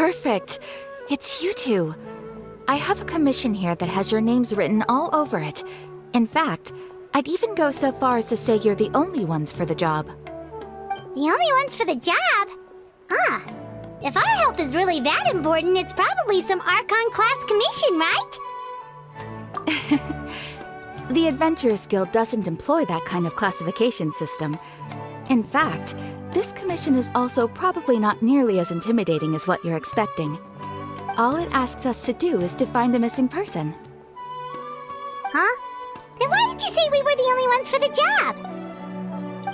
Perfect. It's you two. I have a commission here that has your names written all over it. In fact, I'd even go so far as to say you're the only ones for the job. The only ones for the job? Huh. If our help is really that important, it's probably some Archon class commission, right? The Adventurers Guild doesn't employ that kind of classification system. In fact, this commission is also probably not nearly as intimidating as what you're expecting. All it asks us to do is to find a missing person. Huh? Then why did you say we were the only ones for the job?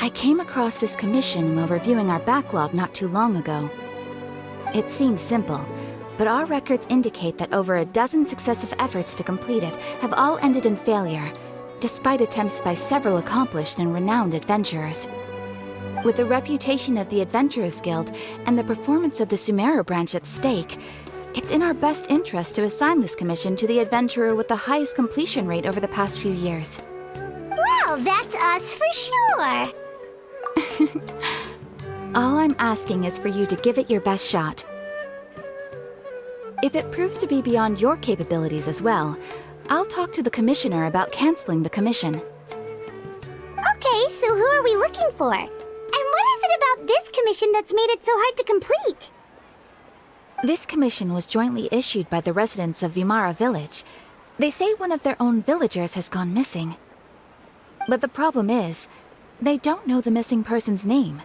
I came across this commission while reviewing our backlog not too long ago. It seems simple, but our records indicate that over a dozen successive efforts to complete it have all ended in failure, despite attempts by several accomplished and renowned adventurers. With the reputation of the Adventurers Guild and the performance of the Sumeru branch at stake, it's in our best interest to assign this commission to the adventurer with the highest completion rate over the past few years. Well, that's us for sure! All I'm asking is for you to give it your best shot. If it proves to be beyond your capabilities as well, I'll talk to the commissioner about canceling the commission. Okay, so who are we looking for? And what is it about this commission that's made it so hard to complete? This commission was jointly issued by the residents of Vimara Village. They say one of their own villagers has gone missing. But the problem is, they don't know the missing person's name.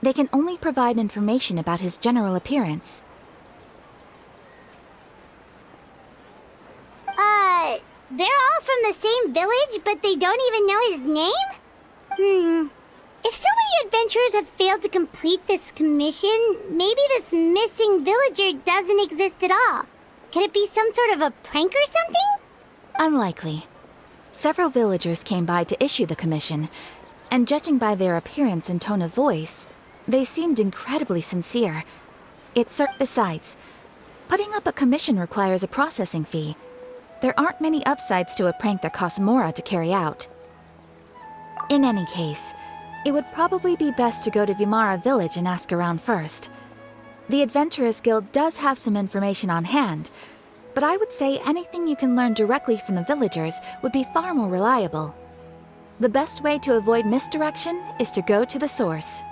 They can only provide information about his general appearance. They're all from the same village, but they don't even know his name? If so many adventurers have failed to complete this commission, maybe this missing villager doesn't exist at all. Could it be some sort of a prank or something? Unlikely. Several villagers came by to issue the commission, and judging by their appearance and tone of voice, they seemed incredibly sincere. Besides, putting up a commission requires a processing fee. There aren't many upsides to a prank that costs Mora to carry out. In any case, it would probably be best to go to Vimara Village and ask around first. The Adventurers Guild does have some information on hand, but I would say anything you can learn directly from the villagers would be far more reliable. The best way to avoid misdirection is to go to the source.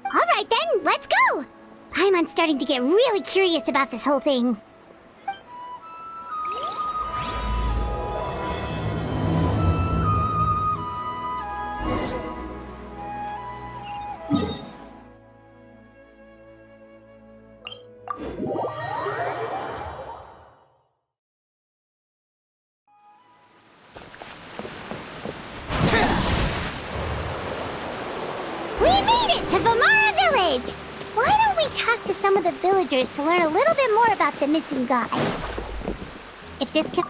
Alright then, let's go! Paimon's starting to get really curious about this whole thing. To Vimara Village! Why don't we talk to some of the villagers to learn a little bit more about the missing guy? If this can...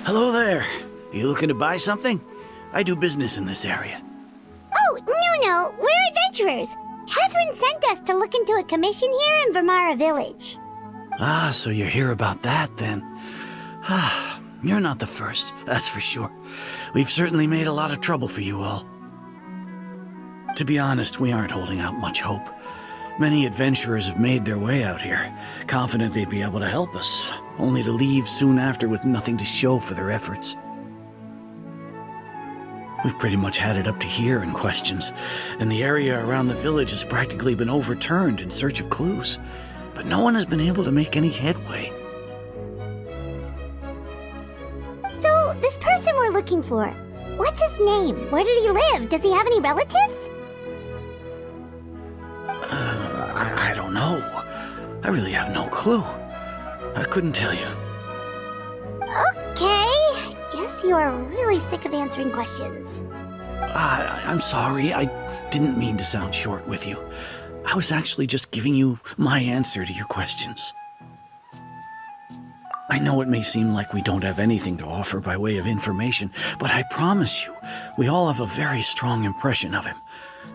Hello there. You looking to buy something? I do business in this area. Oh, no, we're adventurers. Catherine sent us to look into a commission here in Vimara Village. Ah, so you're here about that then. Ah, you're not the first, that's for sure. We've certainly made a lot of trouble for you all. To be honest, we aren't holding out much hope. Many adventurers have made their way out here, confident they'd be able to help us, only to leave soon after with nothing to show for their efforts. We've pretty much had it up to here in questions, and the area around the village has practically been overturned in search of clues, but no one has been able to make any headway. So, this person we're looking for, what's his name? Where did he live? Does he have any relatives? I don't know. I really have no clue. I couldn't tell you. Okay, guess you are really sick of answering questions. I'm sorry, I didn't mean to sound short with you. I was actually just giving you my answer to your questions. I know it may seem like we don't have anything to offer by way of information, but I promise you, we all have a very strong impression of him.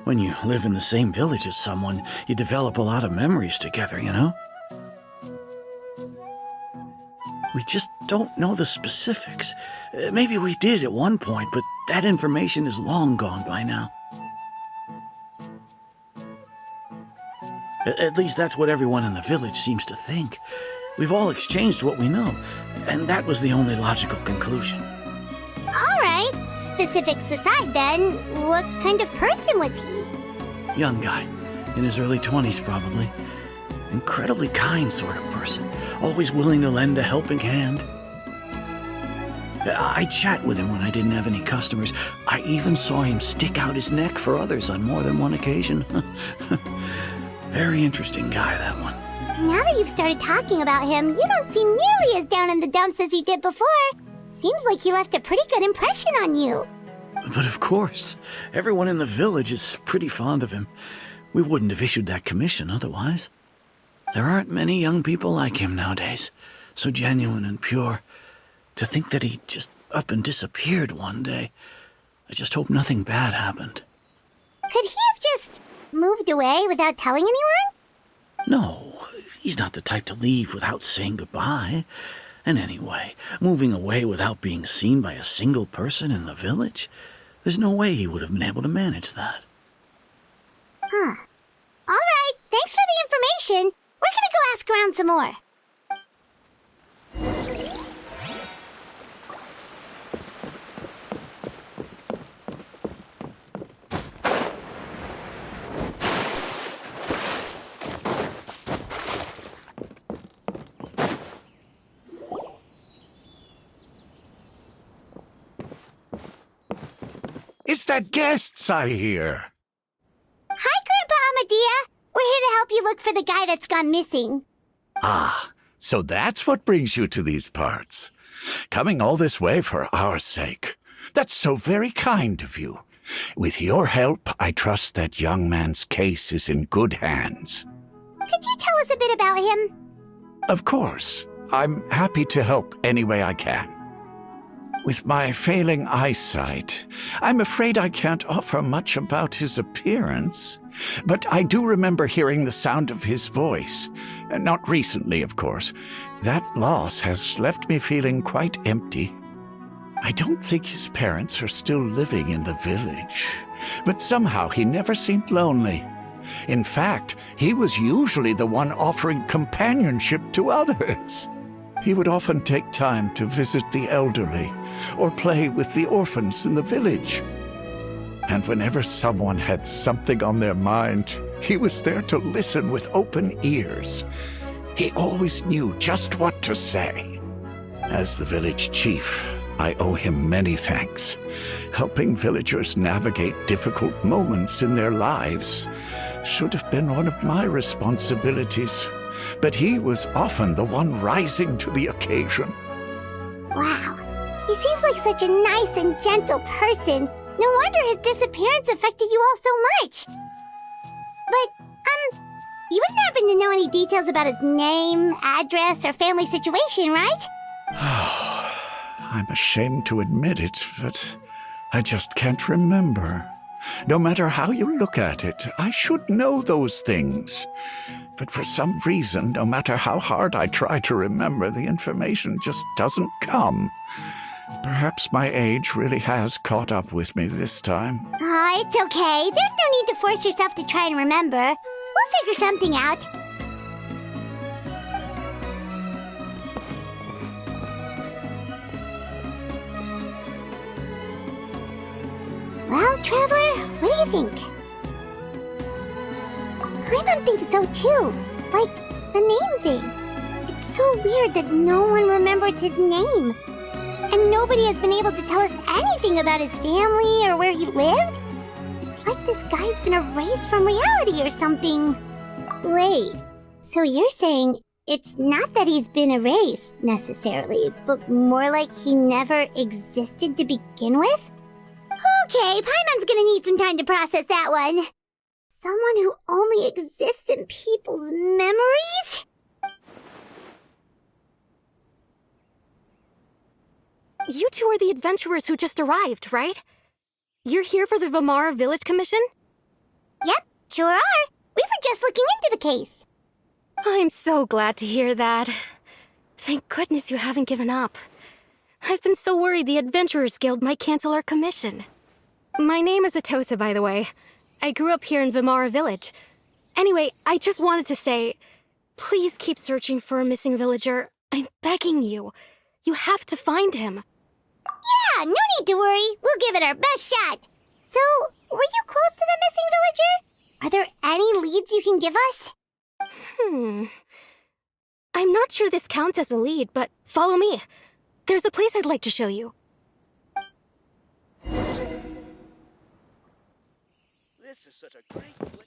When you live in the same village as someone, you develop a lot of memories together, you know? We just don't know the specifics. Maybe we did at one point, but that information is long gone by now. At least that's what everyone in the village seems to think. We've all exchanged what we know, and that was the only logical conclusion. Alright, specifics aside then, what kind of person was he? Young guy, in his early 20s probably. Incredibly kind sort of person, always willing to lend a helping hand. I chat with him when I didn't have any customers. I even saw him stick out his neck for others on more than one occasion. Very interesting guy, that one. Now that you've started talking about him, you don't seem nearly as down in the dumps as you did before. Seems like he left a pretty good impression on you. But of course, everyone in the village is pretty fond of him. We wouldn't have issued that commission otherwise. There aren't many young people like him nowadays, so genuine and pure. To think that he just up and disappeared one day. I just hope nothing bad happened. Could he have just moved away without telling anyone? No, he's not the type to leave without saying goodbye. And anyway, moving away without being seen by a single person in the village? There's no way he would have been able to manage that. Huh. Alright, thanks for the information. We're gonna go ask around some more. It's that guests I hear. Hi, Grandpa Amadea. We're here to help you look for the guy that's gone missing. Ah, so that's what brings you to these parts. Coming all this way for our sake. That's so very kind of you. With your help, I trust that young man's case is in good hands. Could you tell us a bit about him? Of course. I'm happy to help any way I can. With my failing eyesight, I'm afraid I can't offer much about his appearance. But I do remember hearing the sound of his voice. Not recently, of course. That loss has left me feeling quite empty. I don't think his parents are still living in the village. But somehow he never seemed lonely. In fact, he was usually the one offering companionship to others. He would often take time to visit the elderly or play with the orphans in the village. And whenever someone had something on their mind, he was there to listen with open ears. He always knew just what to say. As the village chief, I owe him many thanks. Helping villagers navigate difficult moments in their lives should have been one of my responsibilities. But he was often the one rising to the occasion. Wow. He seems like such a nice and gentle person. No wonder his disappearance affected you all so much. But, you wouldn't happen to know any details about his name, address, or family situation, right? I'm ashamed to admit it, but I just can't remember. No matter how you look at it, I should know those things. But for some reason, no matter how hard I try to remember, the information just doesn't come. Perhaps my age really has caught up with me this time. It's okay. There's no need to force yourself to try and remember. We'll figure something out. Well, Traveler, what do you think? I don't think so, too. Like, the name thing. It's so weird that no one remembers his name. And nobody has been able to tell us anything about his family or where he lived. It's like this guy's been erased from reality or something. Wait, so you're saying it's not that he's been erased, necessarily, but more like he never existed to begin with? Okay, Paimon's gonna need some time to process that one. Someone who only exists in people's memories? You two are the adventurers who just arrived, right? You're here for the Vamara Village Commission? Yep, sure are. We were just looking into the case. I'm so glad to hear that. Thank goodness you haven't given up. I've been so worried the Adventurers Guild might cancel our commission. My name is Atosa, by the way. I grew up here in Vamara Village. Anyway, I just wanted to say, please keep searching for a missing villager. I'm begging you. You have to find him. Yeah, no need to worry. We'll give it our best shot. So, were you close to the missing villager? Are there any leads you can give us? I'm not sure this counts as a lead, but follow me. There's a place I'd like to show you. This is such a great place.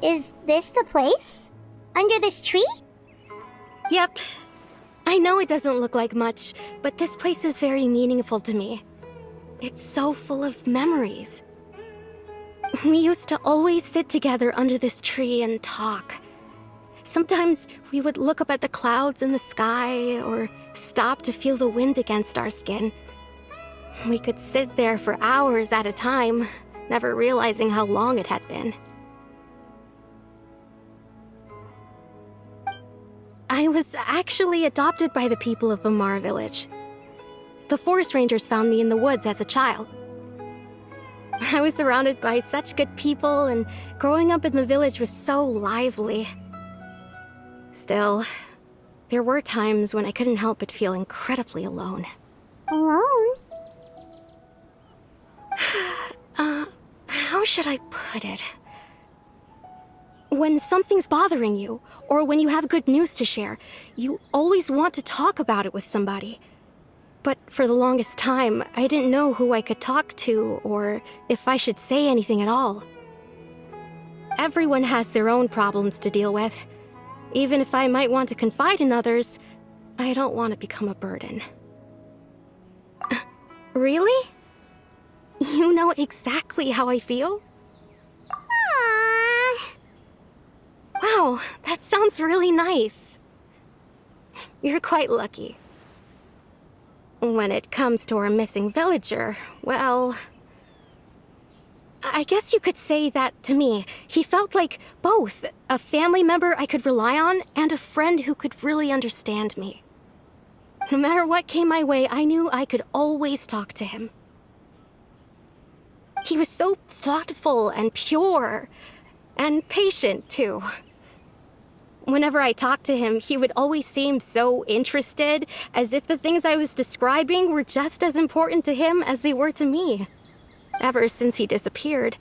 Is this the place? Under this tree? Yep. I know it doesn't look like much, but this place is very meaningful to me. It's so full of memories. We used to always sit together under this tree and talk. Sometimes we would look up at the clouds in the sky or stop to feel the wind against our skin. We could sit there for hours at a time, never realizing how long it had been. I was actually adopted by the people of Vamar village. The forest rangers found me in the woods as a child. I was surrounded by such good people, and growing up in the village was so lively. Still, there were times when I couldn't help but feel incredibly alone. Alone? How should I put it? When something's bothering you, or when you have good news to share, you always want to talk about it with somebody. But for the longest time, I didn't know who I could talk to, or if I should say anything at all. Everyone has their own problems to deal with. Even if I might want to confide in others, I don't want to become a burden. Really? You know exactly how I feel? Aww. Wow, that sounds really nice. You're quite lucky. When it comes to our missing villager, well, I guess you could say that to me. He felt like both a family member I could rely on and a friend who could really understand me. No matter what came my way, I knew I could always talk to him. He was so thoughtful and pure, and patient, too. Whenever I talked to him, he would always seem so interested, as if the things I was describing were just as important to him as they were to me. Ever since he disappeared,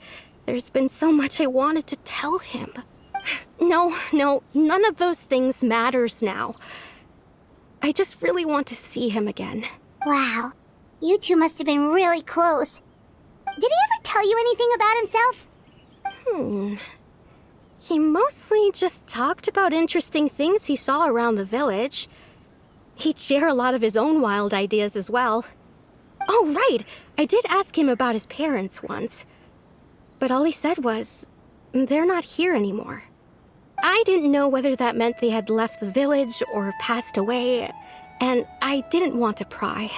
there's been so much I wanted to tell him. No, none of those things matters now. I just really want to see him again. Wow. You two must have been really close. Did he ever tell you anything about himself? He mostly just talked about interesting things he saw around the village. He'd share a lot of his own wild ideas as well. Oh, right! I did ask him about his parents once. But all he said was, they're not here anymore. I didn't know whether that meant they had left the village or passed away, and I didn't want to pry.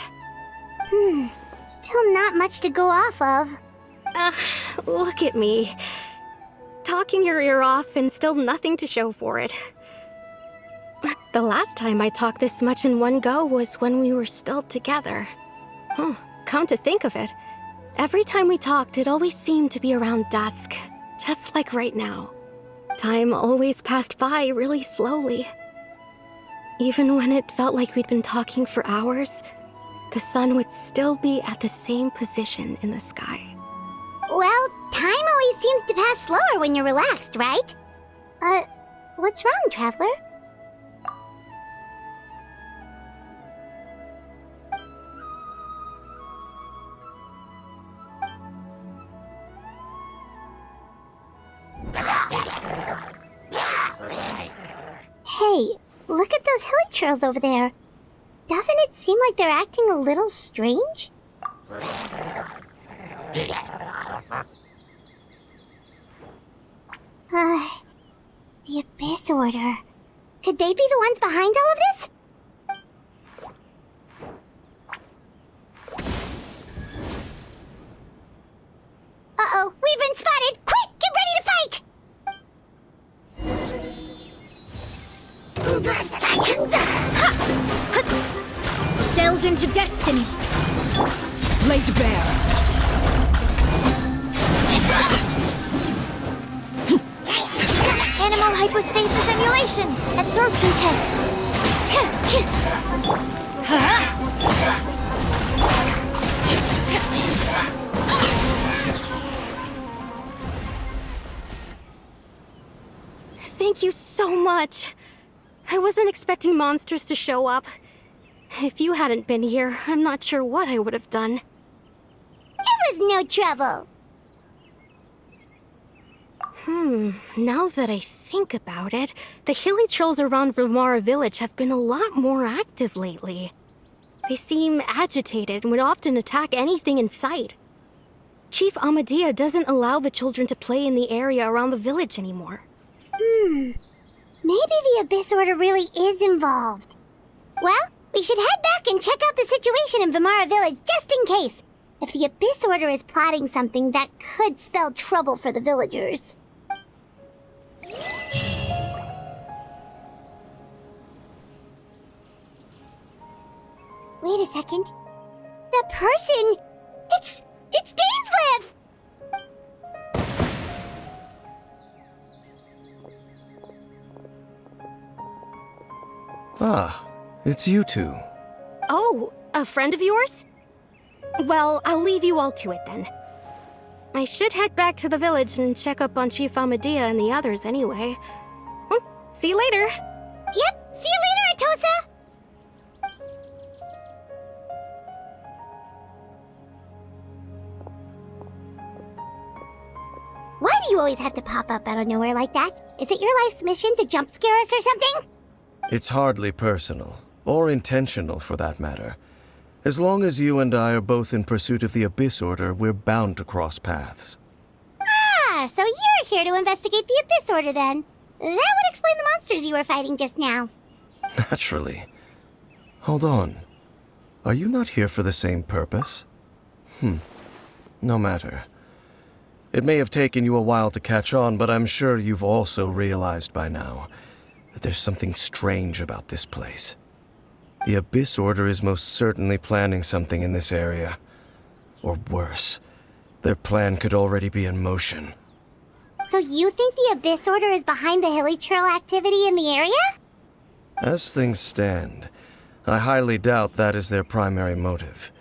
Still not much to go off of. Look at me. Talking your ear off and still nothing to show for it. The last time I talked this much in one go was when we were still together. Come to think of it, every time we talked, it always seemed to be around dusk, just like right now. Time always passed by really slowly. Even when it felt like we'd been talking for hours, the sun would still be at the same position in the sky. Well, time always seems to pass slower when you're relaxed, right? What's wrong, Traveler? Hey, look at those hilly trails over there. Doesn't it seem like they're acting a little strange? The abyss Order. Could they be the ones behind all of this? Uh-oh, we've been spotted! Quick, get ready to fight! Delve into destiny. Laid bare. Animal hypostasis emulation. Absorption test. Thank you so much. I wasn't expecting monsters to show up. If you hadn't been here, I'm not sure what I would have done. It was no trouble. Now that I think about it, the hilly trolls around Vimara village have been a lot more active lately. They seem agitated and would often attack anything in sight. Chief Amadea doesn't allow the children to play in the area around the village anymore. Maybe the Abyss Order really is involved. Well, we should head back and check out the situation in Vimara village just in case. If the Abyss Order is plotting something that could spell trouble for the villagers. Wait a second. That person... It's Dainsleif! Ah, it's you two. Oh, a friend of yours? Well, I'll leave you all to it then. I should head back to the village and check up on Chief Amadea and the others anyway. See you later. Yep, see you later, Atosa! Why do you always have to pop up out of nowhere like that? Is it your life's mission to jump scare us or something? It's hardly personal, or intentional for that matter. As long as you and I are both in pursuit of the Abyss Order, we're bound to cross paths. Ah, so you're here to investigate the Abyss Order then. That would explain the monsters you were fighting just now. Naturally. Hold on. Are you not here for the same purpose? No matter. It may have taken you a while to catch on, but I'm sure you've also realized by now that there's something strange about this place. The Abyss Order is most certainly planning something in this area. Or worse, their plan could already be in motion. So you think the Abyss Order is behind the hilly trail activity in the area? As things stand, I highly doubt that is their primary motive.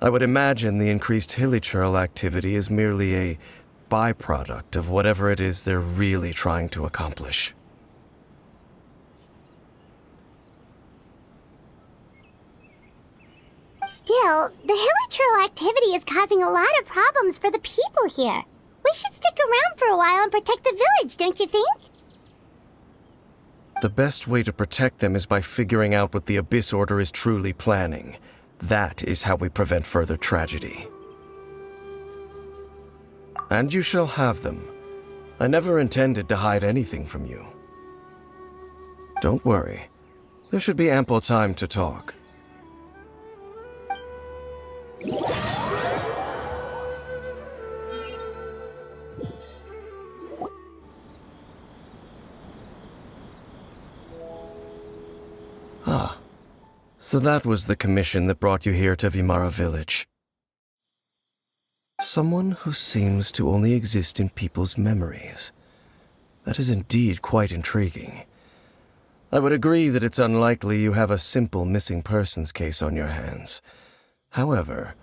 I would imagine the increased hilly trail activity is merely a byproduct of whatever it is they're really trying to accomplish. Still, the hilly trail activity is causing a lot of problems for the people here. We should stick around for a while and protect the village, don't you think? The best way to protect them is by figuring out what the Abyss Order is truly planning. That is how we prevent further tragedy. And you shall have them. I never intended to hide anything from you. Don't worry. There should be ample time to talk. Ah, so that was the commission that brought you here to Vimara village. Someone who seems to only exist in people's memories. That is indeed quite intriguing. I would agree that it's unlikely you have a simple missing persons case on your hands. However,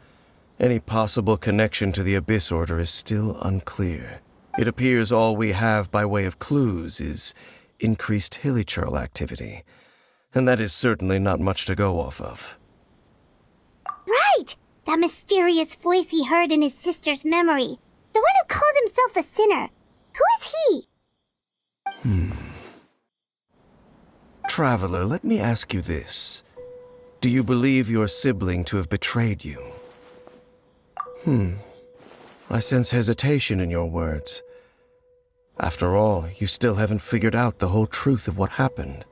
any possible connection to the Abyss Order is still unclear. It appears all we have by way of clues is increased hilly trail activity, and that is certainly not much to go off of. Right! That mysterious voice he heard in his sister's memory. The one who called himself a sinner. Who is he? Traveler, let me ask you this. Do you believe your sibling to have betrayed you? I sense hesitation in your words. After all, you still haven't figured out the whole truth of what happened.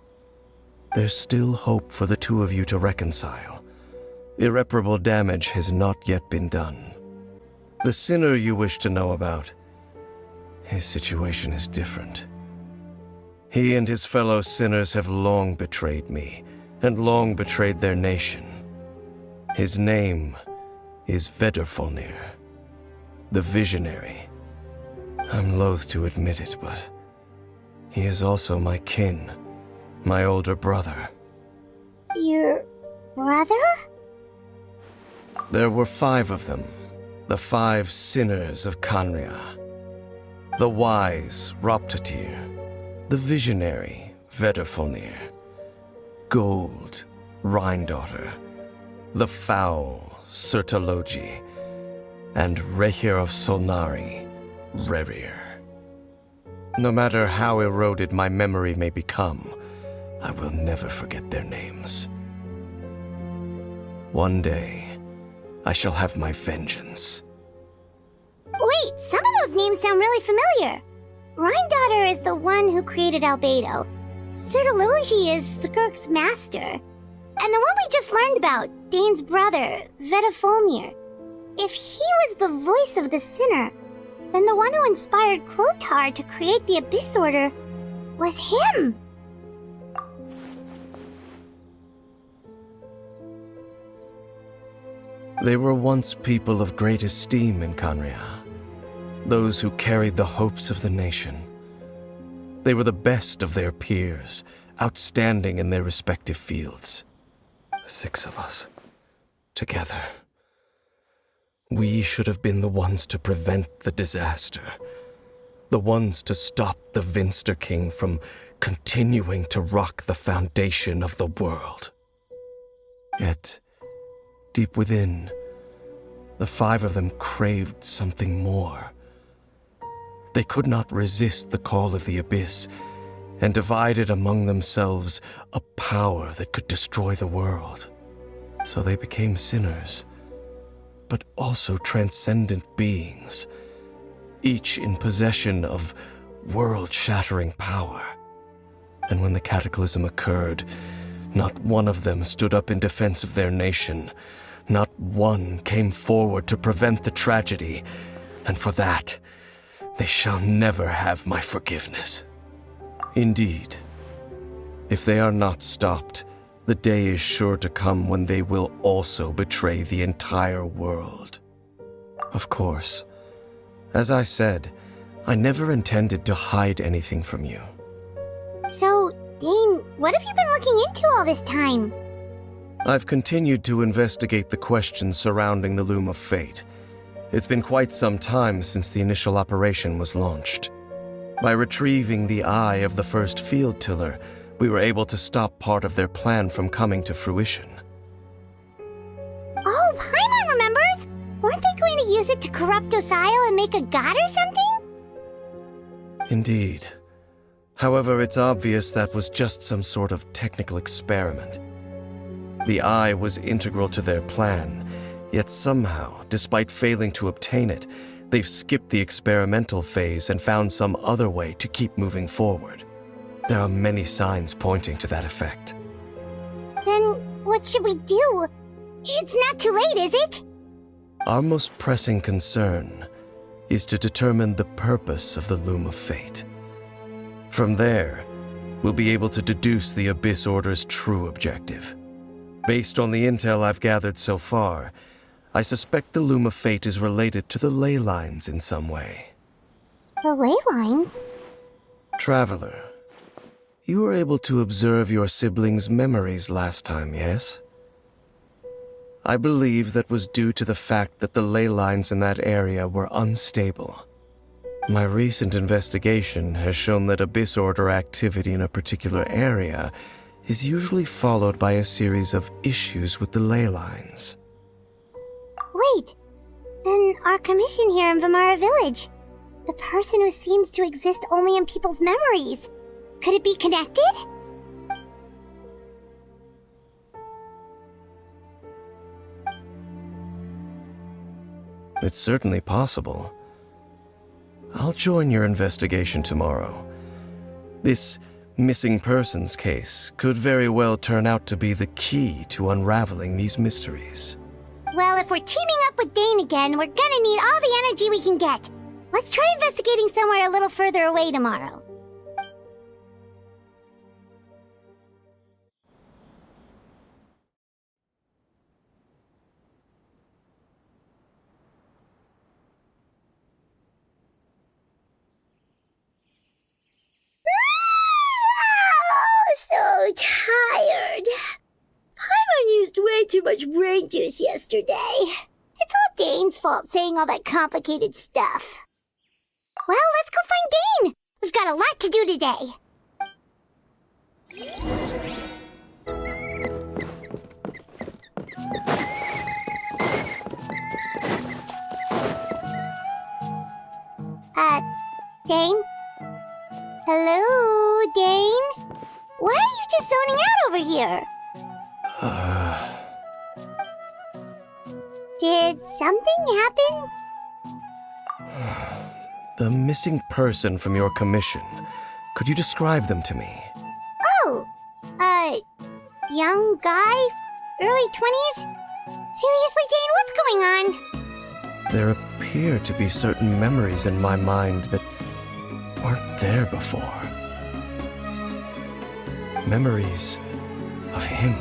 There's still hope for the two of you to reconcile. Irreparable damage has not yet been done. The sinner you wish to know about, his situation is different. He and his fellow sinners have long betrayed me, and long betrayed their nation. His name is Vedrfolnir, the Visionary. I'm loath to admit it, but he is also my kin, my older brother. Your brother? There were 5 of them, the 5 sinners of Khaenri'ah. The wise, Roptatyr, the visionary, Vedrfolnir, Gold, Rhine-daughter, the foul, Surtalogi, and Rehir of Solnari, Rerir. No matter how eroded my memory may become, I will never forget their names. One day, I shall have my vengeance. Wait, some of those names sound really familiar. Rhine-daughter is the one who created Albedo. Surtalogi is Skirk's master. And the one we just learned about, Dane's brother, Vedrfolnir. If he was the voice of the sinner, then the one who inspired Clothar to create the Abyss Order was him. They were once people of great esteem in Khaenri'ah, those who carried the hopes of the nation. They were the best of their peers, outstanding in their respective fields. 6 of us, together. We should have been the ones to prevent the disaster, the ones to stop the Vinster King from continuing to rock the foundation of the world. Yet, deep within, the 5 of them craved something more. They could not resist the call of the Abyss, and divided among themselves a power that could destroy the world. So they became sinners, but also transcendent beings, each in possession of world-shattering power. And when the cataclysm occurred, not one of them stood up in defense of their nation. Not one came forward to prevent the tragedy, and for that, they shall never have my forgiveness. Indeed, if they are not stopped, the day is sure to come when they will also betray the entire world. Of course, as I said, I never intended to hide anything from you. So, Dane, what have you been looking into all this time? I've continued to investigate the questions surrounding the Loom of Fate. It's been quite some time since the initial operation was launched. By retrieving the eye of the first field tiller, we were able to stop part of their plan from coming to fruition. Oh, Paimon remembers! Weren't they going to use it to corrupt Osile and make a god or something? Indeed. However, it's obvious that was just some sort of technical experiment. The eye was integral to their plan, yet somehow, despite failing to obtain it, they've skipped the experimental phase and found some other way to keep moving forward. There are many signs pointing to that effect. Then what should we do? It's not too late, is it? Our most pressing concern is to determine the purpose of the Loom of Fate. From there, we'll be able to deduce the Abyss Order's true objective. Based on the intel I've gathered so far, I suspect the Loom of Fate is related to the ley lines in some way. The ley lines? Traveler, you were able to observe your siblings' memories last time, yes? I believe that was due to the fact that the ley lines in that area were unstable. My recent investigation has shown that Abyss Order activity in a particular area is usually followed by a series of issues with the ley lines. Wait, then our commission here in Vimara Village, the person who seems to exist only in people's memories, could it be connected? It's certainly possible. I'll join your investigation tomorrow. This missing persons case could very well turn out to be the key to unraveling these mysteries. Well, if we're teaming up with Dane again, we're gonna need all the energy we can get. Let's try investigating somewhere a little further away tomorrow. So tired. Paimon used way too much brain juice yesterday. It's all Dane's fault saying all that complicated stuff. Well, let's go find Dane. We've got a lot to do today. Dane? Hello, Dane? Why are you just zoning out over here? Did something happen? The missing person from your commission. Could you describe them to me? Oh, young guy? Early 20s? Seriously, Dane, what's going on? There appear to be certain memories in my mind that weren't there before. Memories of him.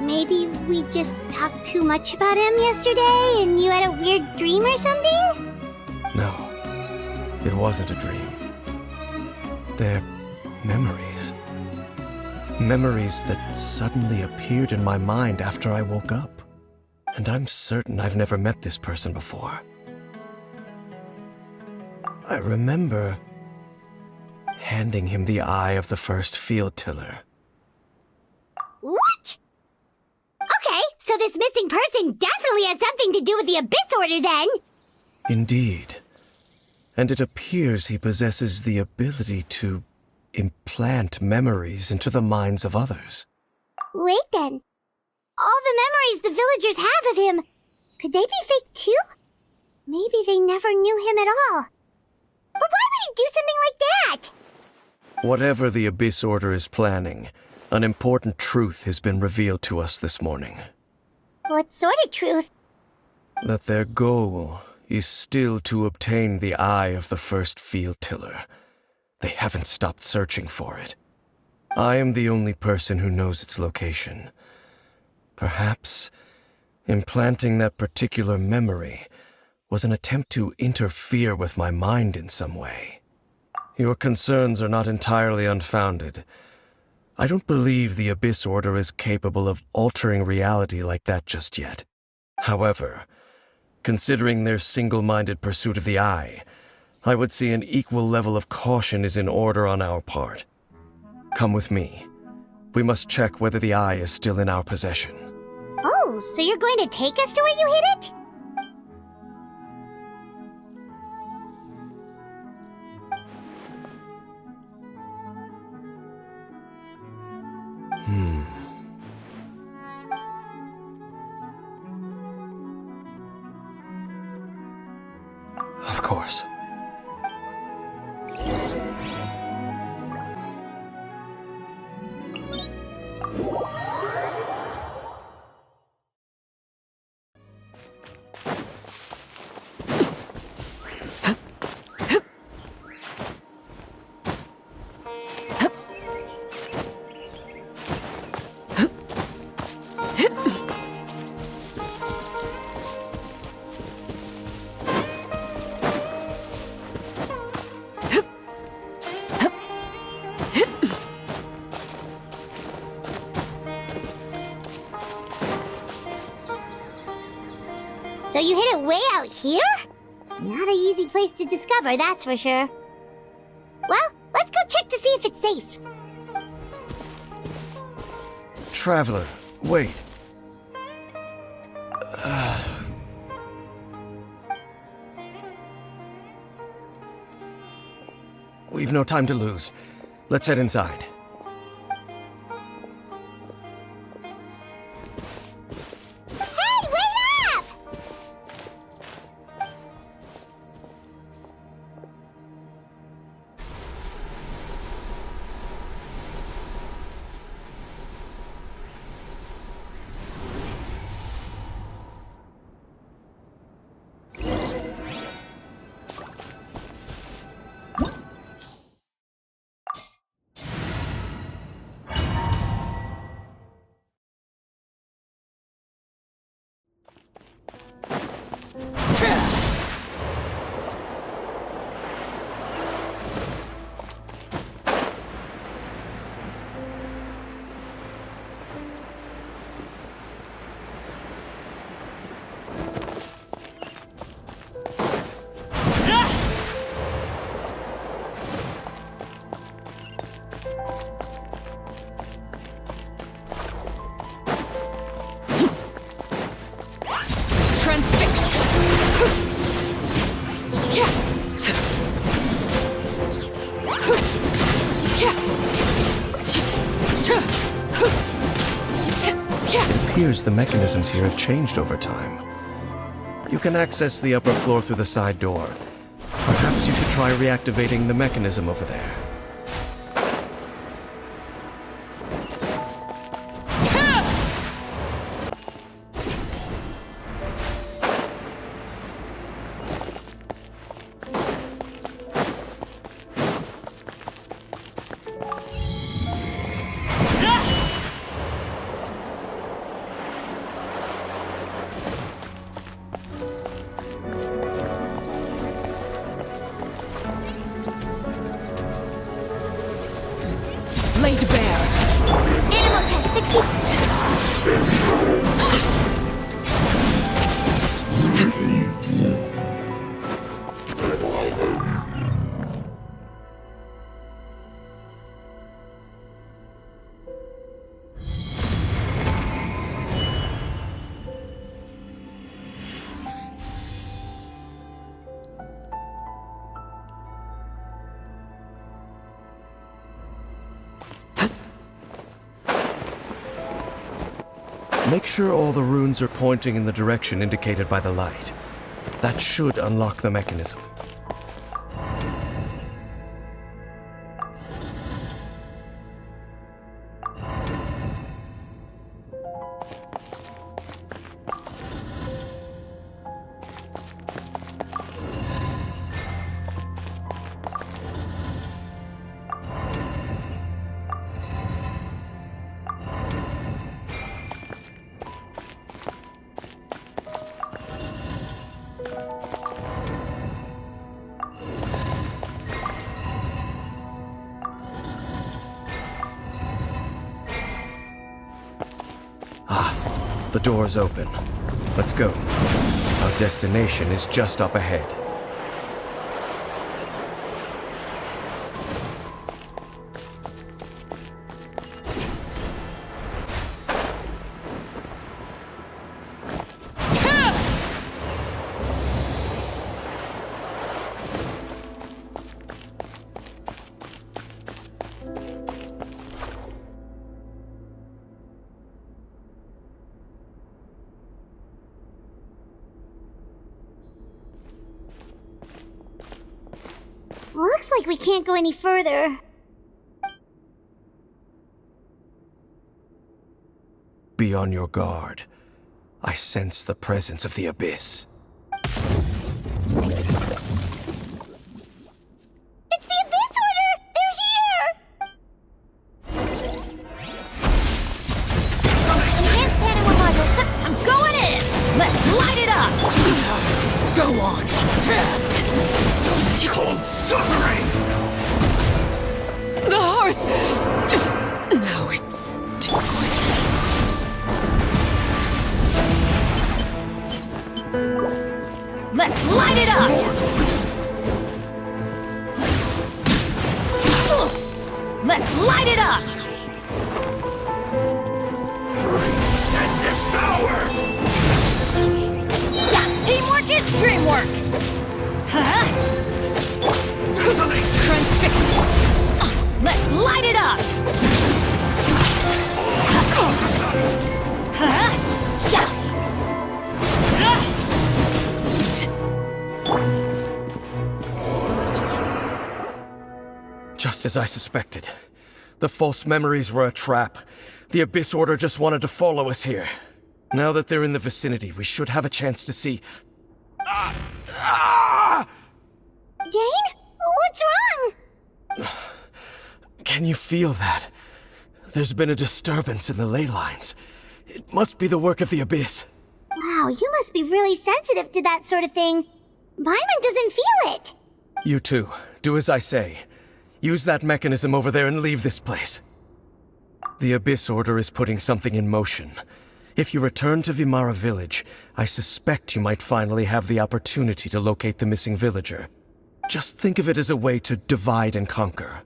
Maybe we just talked too much about him yesterday and you had a weird dream or something? No, it wasn't a dream. They're memories. Memories that suddenly appeared in my mind after I woke up. And I'm certain I've never met this person before. I remember handing him the eye of the first field tiller. What? Okay, so this missing person definitely has something to do with the Abyss Order then! Indeed. And it appears he possesses the ability to implant memories into the minds of others. Wait then. All the memories the villagers have of him, could they be fake too? Maybe they never knew him at all. But why would he do something like that? Whatever the Abyss Order is planning, an important truth has been revealed to us this morning. What sort of truth? That their goal is still to obtain the eye of the first field tiller. They haven't stopped searching for it. I am the only person who knows its location. Perhaps implanting that particular memory was an attempt to interfere with my mind in some way. Your concerns are not entirely unfounded. I don't believe the Abyss Order is capable of altering reality like that just yet. However, considering their single-minded pursuit of the eye, I would say an equal level of caution is in order on our part. Come with me. We must check whether the eye is still in our possession. Oh, so you're going to take us to where you hid it? Of course. So you hid it way out here? Not an easy place to discover, that's for sure. Well, let's go check to see if it's safe. Traveler, wait. We've no time to lose. Let's head inside. Hey, wait up! It appears the mechanisms here have changed over time. You can access the upper floor through the side door. Perhaps you should try reactivating the mechanism over there. Laid bare. Animal test 60. Make sure all the runes are pointing in the direction indicated by the light. That should unlock the mechanism. The door's open. Let's go. Our destination is just up ahead. Looks like we can't go any further. Be on your guard. I sense the presence of the Abyss. It's the Abyss Order! They're here! Enhanced animal modules. I'm going in! Let's light it up! Go on! Cold suffering! The hearth! Now it's too quick. Let's light it up! Let's light it up! Freeze and devour! Yeah, teamwork is dreamwork! Huh? Transfix! Let's light it up! Huh? Yeah! Just as I suspected. The false memories were a trap. The Abyss Order just wanted to follow us here. Now that they're in the vicinity, we should have a chance to see... Dane? What's wrong? Can you feel that? There's been a disturbance in the ley lines. It must be the work of the Abyss. Wow, Wow, you must be really sensitive to that sort of thing. Paimon doesn't feel it. You too. Do as I say. Use that mechanism over there and leave this place. The Abyss Order is putting something in motion. If you return to Vimara Village, I suspect you might finally have the opportunity to locate the missing villager. Just think of it as a way to divide and conquer.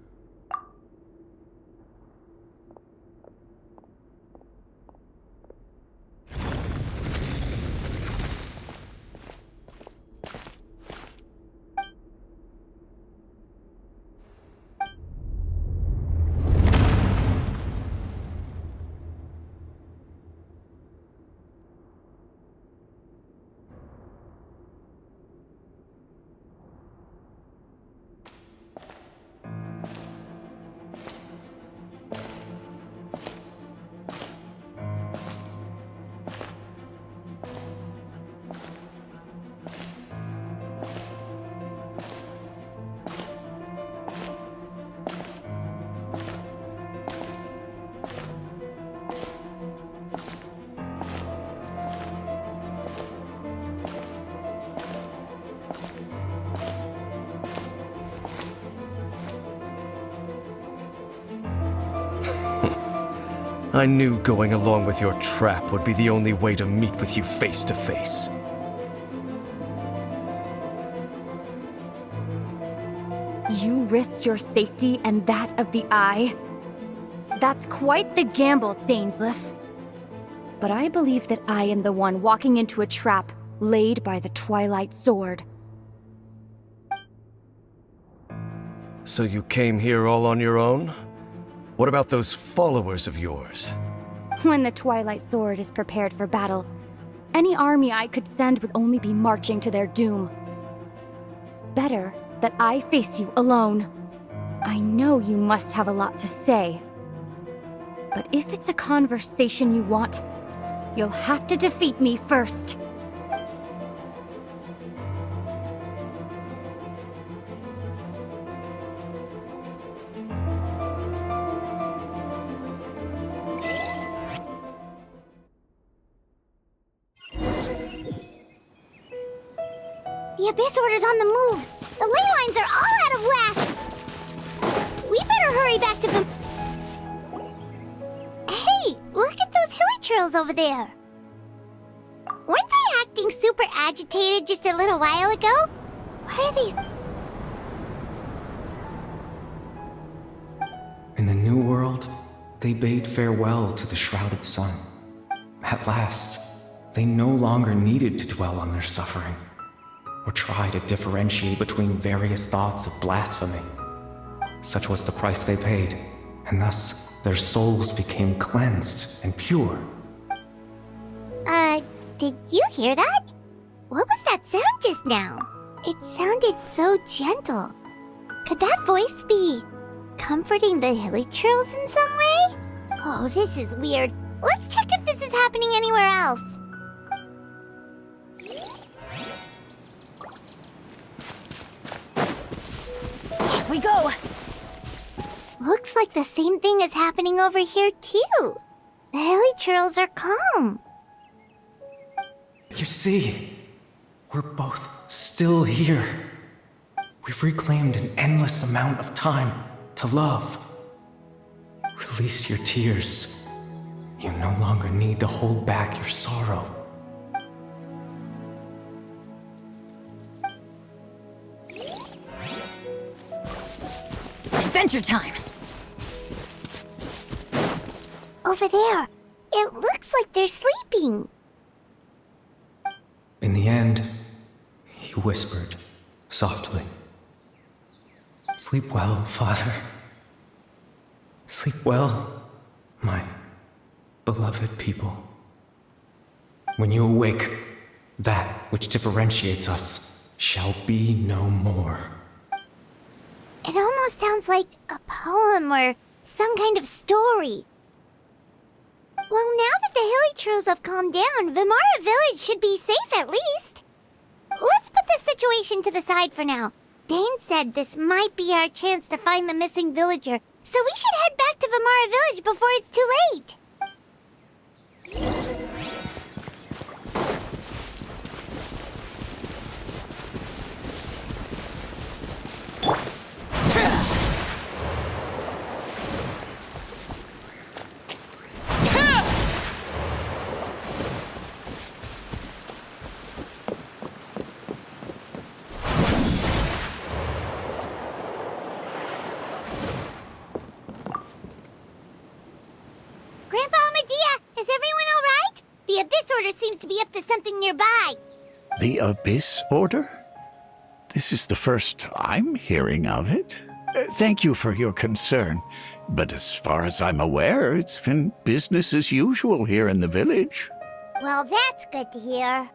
I knew going along with your trap would be the only way to meet with you face to face. You risked your safety and that of the Eye? That's quite the gamble, Dainsleif. But I believe that I am the one walking into a trap laid by the Twilight Sword. So you came here all on your own? What about those followers of yours? When the Twilight Sword is prepared for battle, any army I could send would only be marching to their doom. Better that I face you alone. I know you must have a lot to say. But if it's a conversation you want, you'll have to defeat me first. The Abyss Order's on the move. The ley lines are all out of whack. We better hurry back to Hey, look at those hilly trails over there. Weren't they acting super agitated just a little while ago? Why are they... In the New World, they bade farewell to the shrouded sun. At last, they no longer needed to dwell on their suffering, or try to differentiate between various thoughts of blasphemy. Such was the price they paid, and thus their souls became cleansed and pure. Did you hear that? What was that sound just now? It sounded so gentle. Could that voice be comforting the hilly trails in some way? Oh, this is weird. Let's check if this is happening anywhere else. Off we go! Looks like the same thing is happening over here, too. The hilly trails are calm. You see, we're both still here. We've reclaimed an endless amount of time to love. Release your tears. You no longer need to hold back your sorrow. Adventure time! Over there. It looks like they're sleeping. In the end, he whispered, softly. Sleep well, Father. Sleep well, my beloved people. When you awake, that which differentiates us shall be no more. It almost sounds like a poem or some kind of story. Well, now that the hilly trails have calmed down, Vimara Village should be safe at least. Let's put this situation to the side for now. Dane said this might be our chance to find the missing villager, so we should head back to Vimara Village before it's too late. to something nearby. The Abyss Order? This is the first I'm hearing of it. Thank you for your concern, but as far as I'm aware, it's been business as usual here in the village. Well, that's good to hear.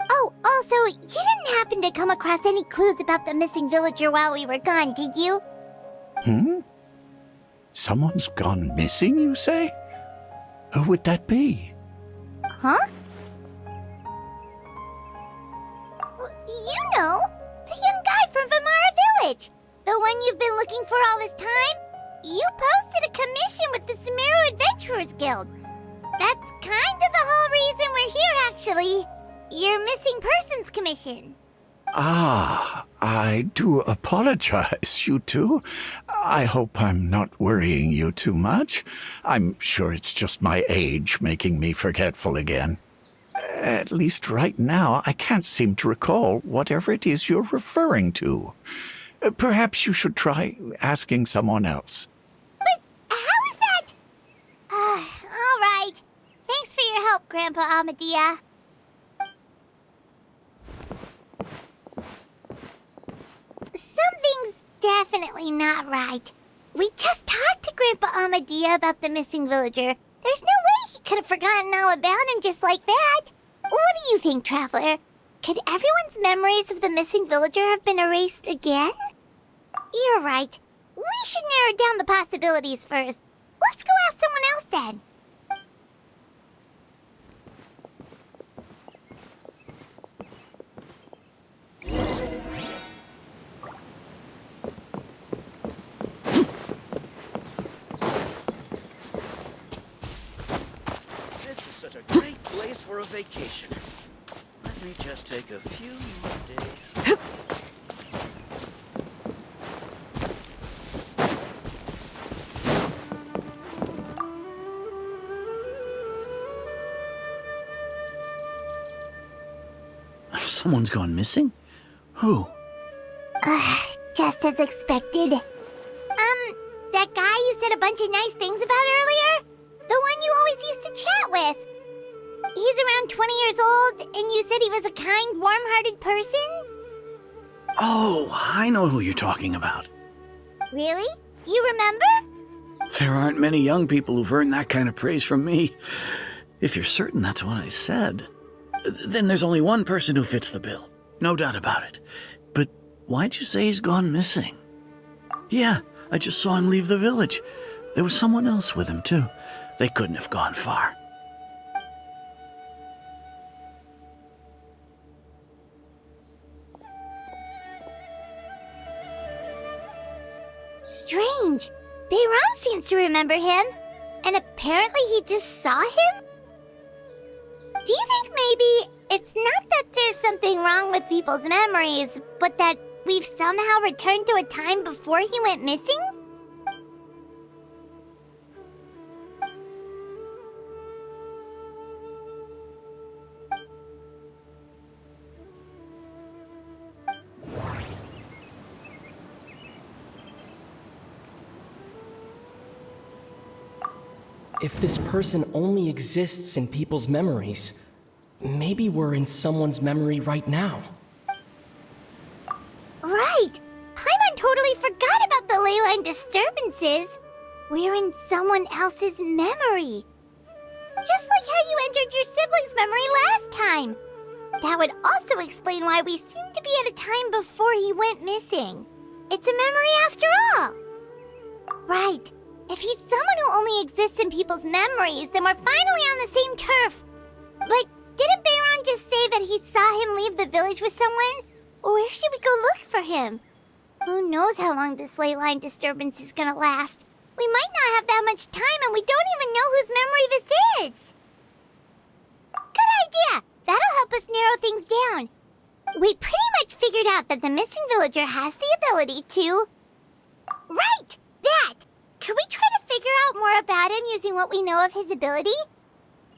Oh, also, you didn't happen to come across any clues about the missing villager while we were gone, did you? Someone's gone missing, you say? Who would that be? Huh? You know, the young guy from Vamara Village. The one you've been looking for all this time. You posted a commission with the Sumeru Adventurers Guild. That's kind of the whole reason we're here, actually. Your missing persons commission. Ah, I do apologize, you two. I hope I'm not worrying you too much. I'm sure it's just my age making me forgetful again. At least right now, I can't seem to recall whatever it is you're referring to. Perhaps you should try asking someone else. But how is that? All right. Thanks for your help, Grandpa Amadia. Something's definitely not right. We just talked to Grandpa Amadia about the missing villager. There's no way he could have forgotten all about him just like that. What do you think, Traveler? Could everyone's memories of the missing villager have been erased again? You're right. We should narrow down the possibilities first. Let's go ask someone else then. This is such a great place for a vacation. Let me just take a few more days. Someone's gone missing? Who? Just as expected. That guy you said a bunch of nice things about earlier? The one you always used to chat with. He's around 20 years old, and you said he was a kind, warm-hearted person? Oh, I know who you're talking about. Really? You remember? There aren't many young people who've earned that kind of praise from me. If you're certain that's what I said, then there's only one person who fits the bill. No doubt about it. But why'd you say he's gone missing? Yeah, I just saw him leave the village. There was someone else with him, too. They couldn't have gone far. Strange. Bayram seems to remember him. And apparently he just saw him? Do you think maybe it's not that there's something wrong with people's memories, but that we've somehow returned to a time before he went missing? If this person only exists in people's memories, maybe we're in someone's memory right now. Right! Paimon totally forgot about the ley line disturbances. We're in someone else's memory. Just like how you entered your sibling's memory last time. That would also explain why we seem to be at a time before he went missing. It's a memory after all. Right. If he's someone who only exists in people's memories, then we're finally on the same turf. But didn't Bayron just say that he saw him leave the village with someone? Where should we go look for him? Who knows how long this ley line disturbance is gonna last? We might not have that much time, and we don't even know whose memory this is. Good idea! That'll help us narrow things down. We pretty much figured out that the missing villager has the ability to... Right! That! Could we try to figure out more about him using what we know of his ability?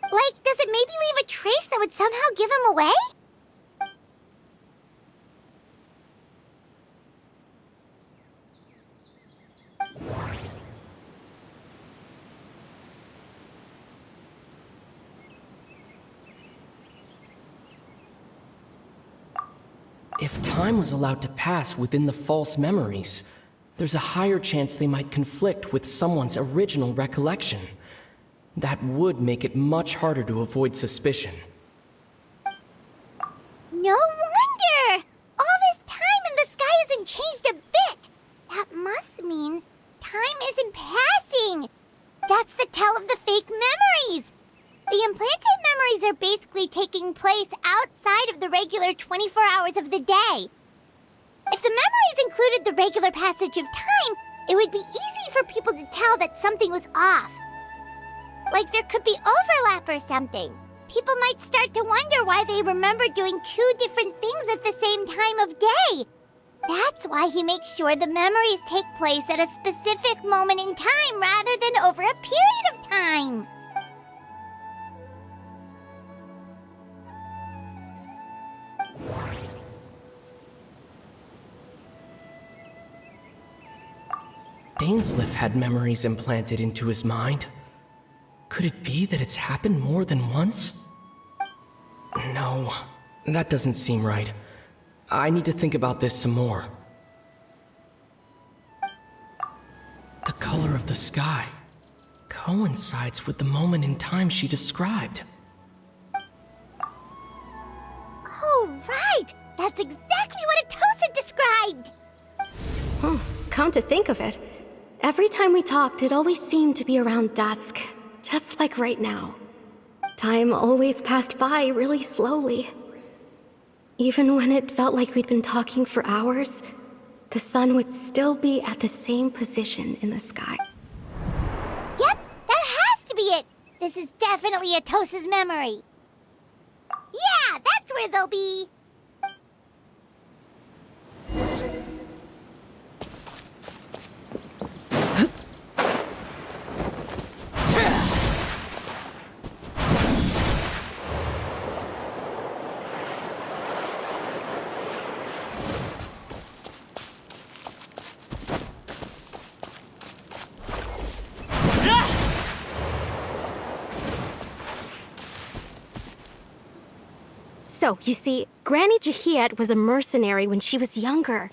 Like, does it maybe leave a trace that would somehow give him away? If time was allowed to pass within the false memories, there's a higher chance they might conflict with someone's original recollection. That would make it much harder to avoid suspicion. No wonder! All this time and the sky hasn't changed a bit! That must mean time isn't passing! That's the tell of the fake memories! The implanted memories are basically taking place outside of the regular 24 hours of the day. If the memories included the regular passage of time, it would be easy for people to tell that something was off. Like there could be overlap or something. People might start to wonder why they remember doing two different things at the same time of day. That's why he makes sure the memories take place at a specific moment in time rather than over a period of time. Dainsleif had memories implanted into his mind. Could it be that it's happened more than once? No, that doesn't seem right. I need to think about this some more. The color of the sky coincides with the moment in time she described. Oh, right! That's exactly what Atosa described! Come to think of it, every time we talked, it always seemed to be around dusk, just like right now. Time always passed by really slowly. Even when it felt like we'd been talking for hours, the sun would still be at the same position in the sky. Yep, that has to be it! This is definitely Atosa's memory. Yeah, that's where they'll be! So, you see, Granny Jahiet was a mercenary when she was younger.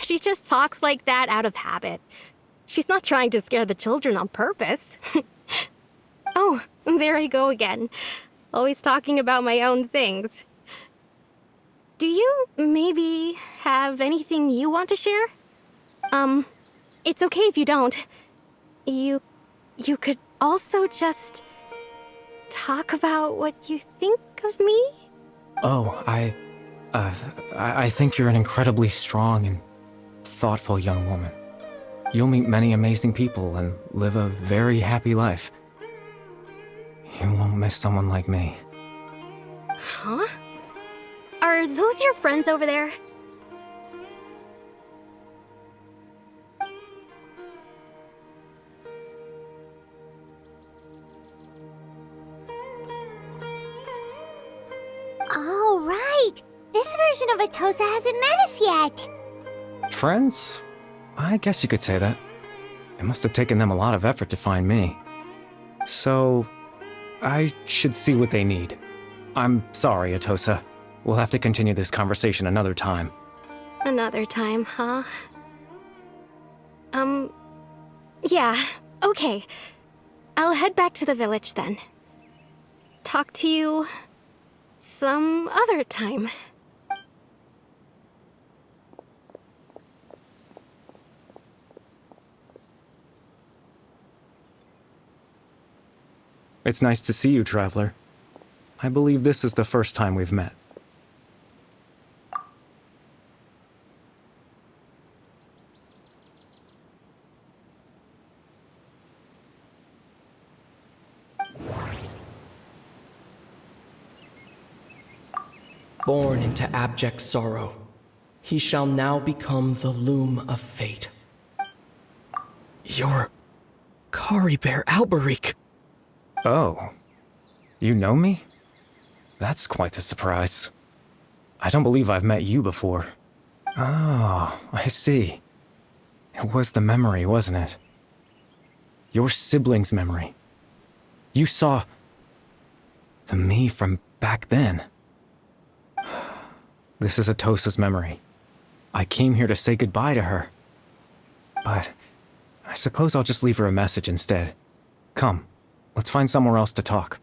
She just talks like that out of habit. She's not trying to scare the children on purpose. Oh, there I go again. Always talking about my own things. Do you maybe have anything you want to share? It's okay if you don't. You could also just talk about what you think of me? Oh, I think you're an incredibly strong and thoughtful young woman. You'll meet many amazing people and live a very happy life. You won't miss someone like me. Huh? Are those your friends over there? Oh, right! This version of Atosa hasn't met us yet! Friends? I guess you could say that. It must have taken them a lot of effort to find me. So, I should see what they need. I'm sorry, Atosa. We'll have to continue this conversation another time. Another time, huh? Yeah, okay. I'll head back to the village then. Talk to you some other time. It's nice to see you, Traveler. I believe this is the first time we've met. Born into abject sorrow, he shall now become the loom of fate. You're Kari Bear Alberic. Oh. You know me? That's quite the surprise. I don't believe I've met you before. Oh, I see. It was the memory, wasn't it? Your sibling's memory. You saw the me from back then. This is Atosa's memory. I came here to say goodbye to her. But I suppose I'll just leave her a message instead. Come, let's find somewhere else to talk.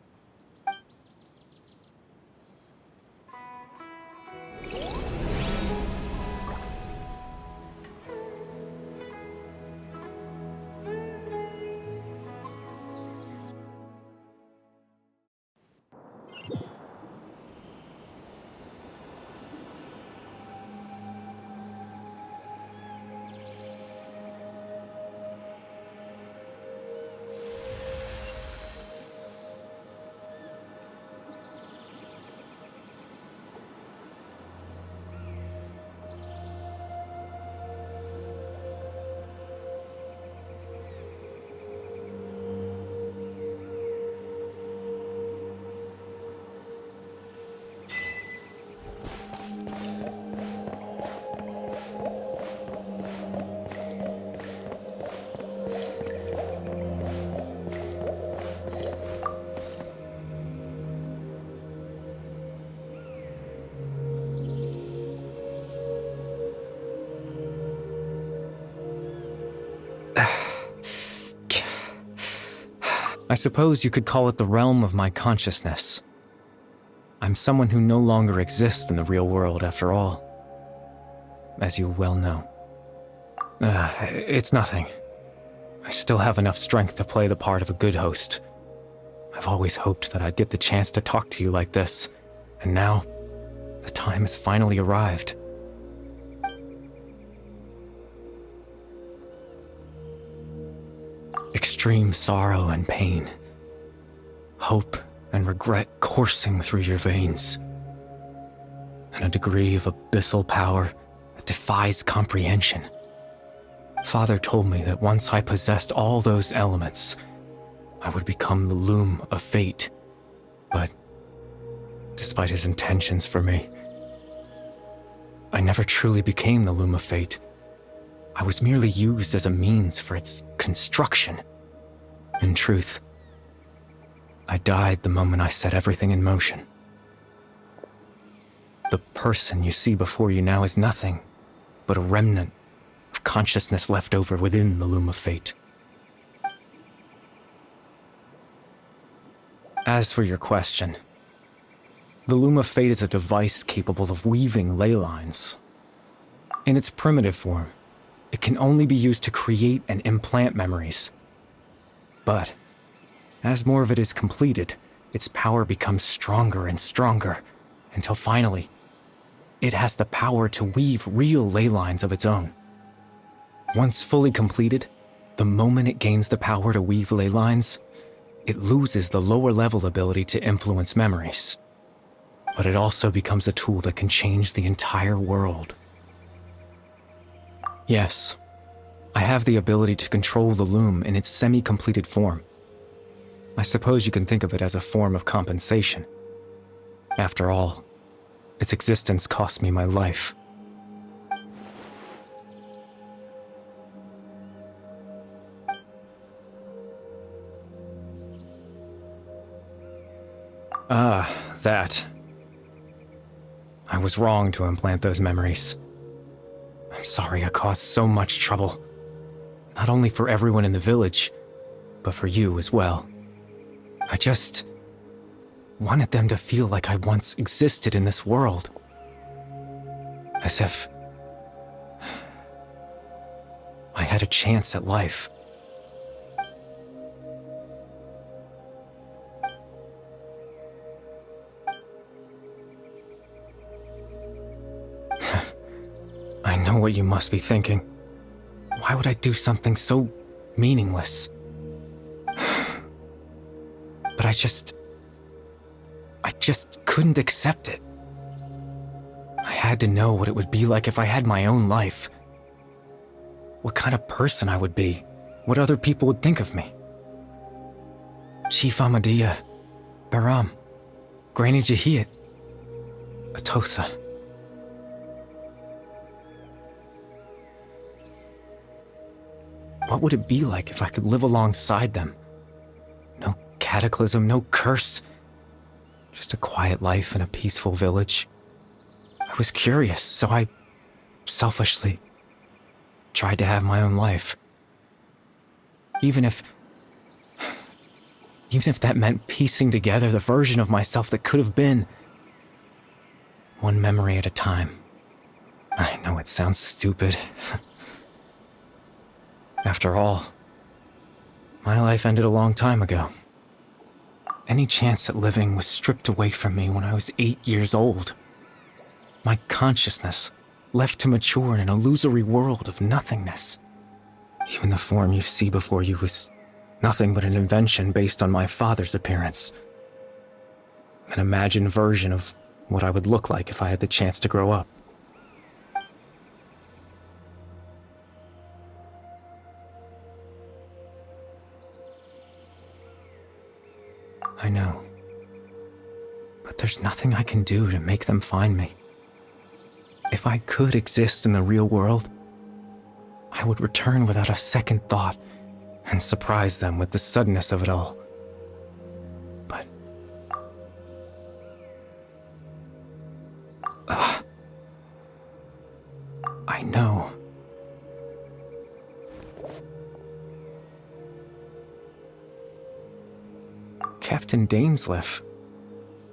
I suppose you could call it the realm of my consciousness. I'm someone who no longer exists in the real world, after all. As you well know. It's nothing. I still have enough strength to play the part of a good host. I've always hoped that I'd get the chance to talk to you like this, and now, the time has finally arrived. Extreme sorrow and pain, hope and regret coursing through your veins, and a degree of abyssal power that defies comprehension. Father told me that once I possessed all those elements, I would become the loom of fate, but despite his intentions for me, I never truly became the loom of fate. I was merely used as a means for its construction. In truth, I died the moment I set everything in motion. The person you see before you now is nothing but a remnant of consciousness left over within the loom of fate. As for your question, the loom of fate is a device capable of weaving ley lines. In its primitive form, it can only be used to create and implant memories. But, as more of it is completed, its power becomes stronger and stronger, until finally, it has the power to weave real ley lines of its own. Once fully completed, the moment it gains the power to weave ley lines, it loses the lower level ability to influence memories. But it also becomes a tool that can change the entire world. Yes, I have the ability to control the loom in its semi-completed form. I suppose you can think of it as a form of compensation. After all, its existence cost me my life. That. I was wrong to implant those memories. I'm sorry I caused so much trouble. Not only for everyone in the village, but for you as well. I just wanted them to feel like I once existed in this world. As if I had a chance at life. I know what you must be thinking. Why would I do something so meaningless? But I just couldn't accept it. I had to know what it would be like if I had my own life. What kind of person I would be. What other people would think of me. Chief Ahmadiyya, Baram, Granny Jahiyat, Atosa. What would it be like if I could live alongside them? No cataclysm, no curse. Just a quiet life in a peaceful village. I was curious, so I selfishly tried to have my own life. Even if that meant piecing together the version of myself that could have been. One memory at a time. I know it sounds stupid. After all, my life ended a long time ago. Any chance at living was stripped away from me when I was 8 years old. My consciousness left to mature in an illusory world of nothingness. Even the form you see before you was nothing but an invention based on my father's appearance. An imagined version of what I would look like if I had the chance to grow up. I know. But there's nothing I can do to make them find me. If I could exist in the real world, I would return without a second thought and surprise them with the suddenness of it all. But... I know. Captain Dainsleif.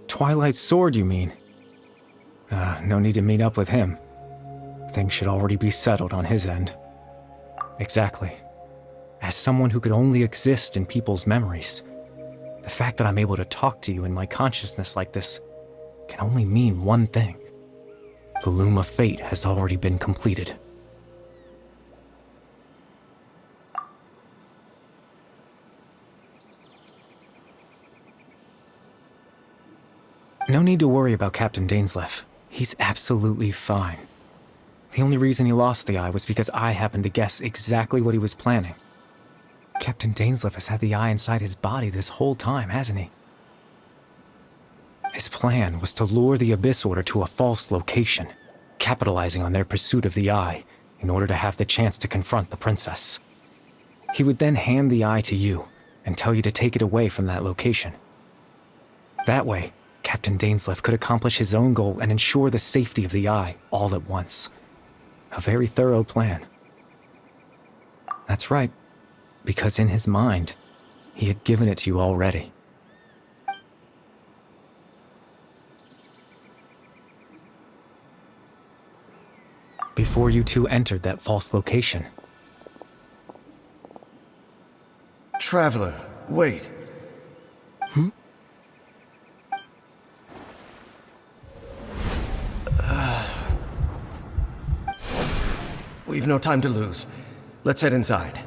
Twilight Sword, you mean? No need to meet up with him. Things should already be settled on his end. Exactly. As someone who could only exist in people's memories, the fact that I'm able to talk to you in my consciousness like this can only mean one thing. The Loom of Fate has already been completed. No need to worry about Captain Dainsleif. He's absolutely fine. The only reason he lost the eye was because I happened to guess exactly what he was planning. Captain Dainsleif has had the eye inside his body this whole time, hasn't he? His plan was to lure the Abyss Order to a false location, capitalizing on their pursuit of the eye in order to have the chance to confront the princess. He would then hand the eye to you and tell you to take it away from that location. That way, Captain Dainsleif could accomplish his own goal and ensure the safety of the eye all at once. A very thorough plan. That's right, because in his mind, he had given it to you already. Before you two entered that false location. Traveler, wait. We've no time to lose. Let's head inside.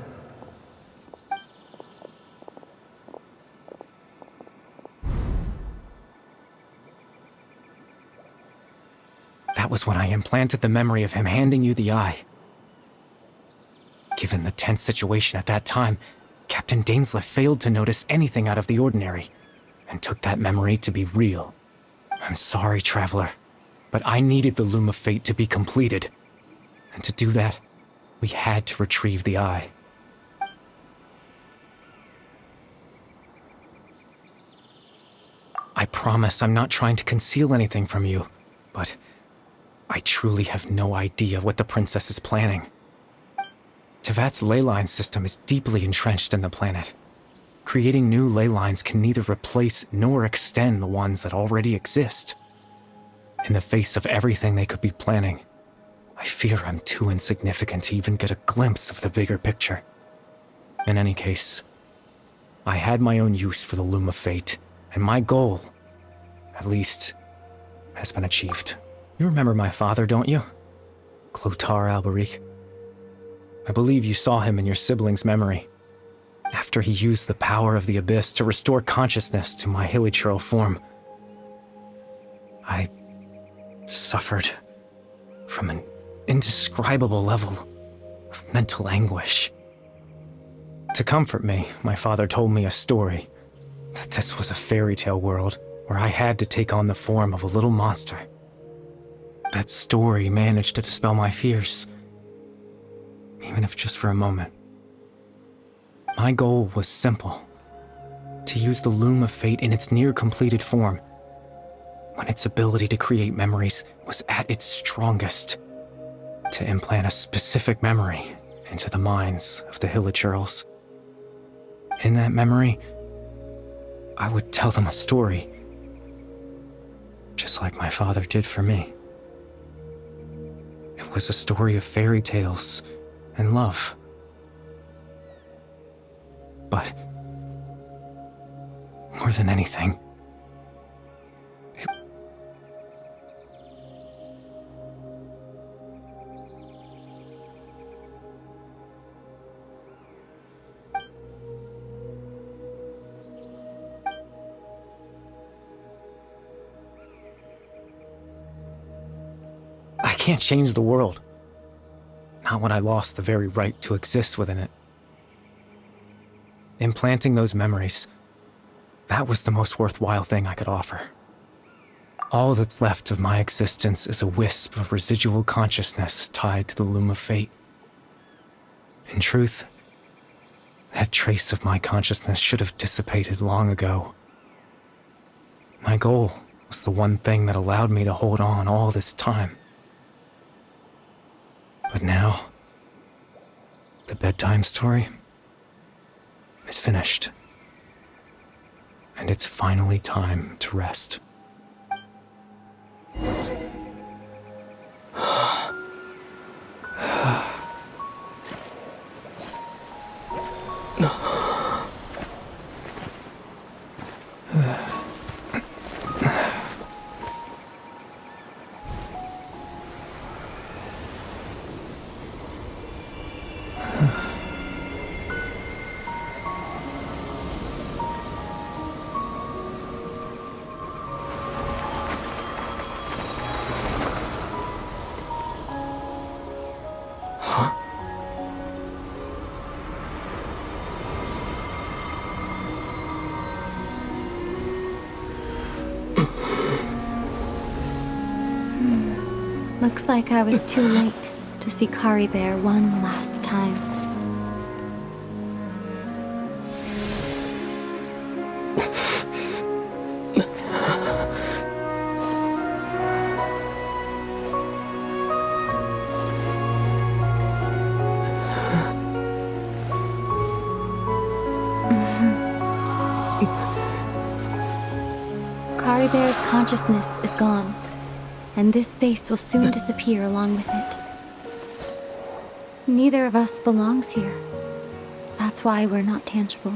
That was when I implanted the memory of him handing you the eye. Given the tense situation at that time, Captain Dainsleif failed to notice anything out of the ordinary, and took that memory to be real. I'm sorry, Traveler, but I needed the Loom of Fate to be completed. And to do that, we had to retrieve the eye. I promise I'm not trying to conceal anything from you, but I truly have no idea what the princess is planning. Tevat's ley line system is deeply entrenched in the planet. Creating new ley lines can neither replace nor extend the ones that already exist. In the face of everything they could be planning, I fear I'm too insignificant to even get a glimpse of the bigger picture. In any case, I had my own use for the Loom of Fate, and my goal, at least, has been achieved. You remember my father, don't you? Clotar Alberic. I believe you saw him in your sibling's memory. After he used the power of the Abyss to restore consciousness to my hilichurl form, I suffered from an indescribable level of mental anguish. To comfort me, my father told me a story, that this was a fairy tale world where I had to take on the form of a little monster. That story managed to dispel my fears, even if just for a moment. My goal was simple, to use the Loom of Fate in its near-completed form. when its ability to create memories was at its strongest, to implant a specific memory into the minds of the Hilichurls. In that memory, I would tell them a story, just like my father did for me. It was a story of fairy tales and love. But more than anything, I can't change the world. Not when I lost the very right to exist within it. Implanting those memories, that was the most worthwhile thing I could offer. All that's left of my existence is a wisp of residual consciousness tied to the loom of fate. In truth, that trace of my consciousness should have dissipated long ago. My goal was the one thing that allowed me to hold on all this time. But now, the bedtime story is finished. And it's finally time to rest. Looks like I was too late to see Kari Bear one last time. Kari Bear's consciousness is gone, and this space will soon disappear along with it. Neither of us belongs here. That's why we're not tangible.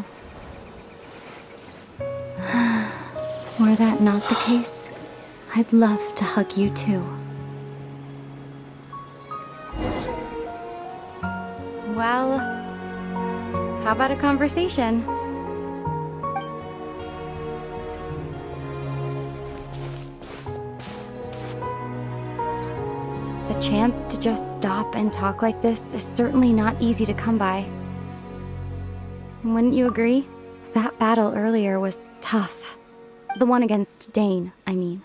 Were that not the case, I'd love to hug you too. Well, how about a conversation? The chance to just stop and talk like this is certainly not easy to come by. Wouldn't you agree? That battle earlier was tough. The one against Dane, I mean.